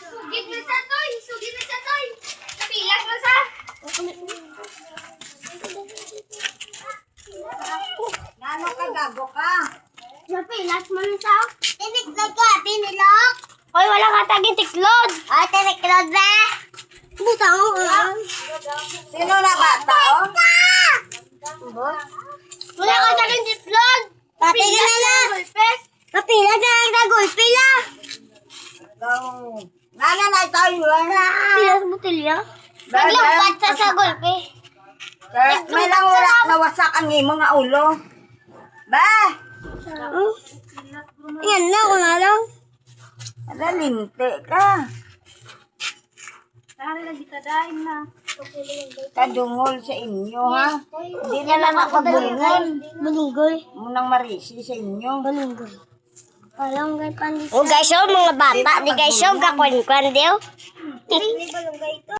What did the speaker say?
Sugid mo sa toy. Sugid mo sa toy. Pilas mo sa. Nano ka, gago ka? Napilas mo sa. Tiniklod ka, pinilok. Hoy, wala ka taging tiklod. Ay, tiniklod ba? Butang mo ka. Sino na bata, oh? Wala ka taging tiklod. Patigil na lang. Kapila ka lang na gulpi la. Nana na tayo, Pilas botelya? Naglumpat sa gulpi. May lang wala nawasak ang imong nga ulo. Ba? Yan na, kung alam. Ala, linte ka. Kadungol sa inyo, ha? Hindi na lang nakabulungon. Balunggoy. Munang marisi sa inyo. Balunggoy. Balunggoy pandis. Oh guys, oh mga bata, di guys, oh kakwan-kwan diyo. Balunggoy ito.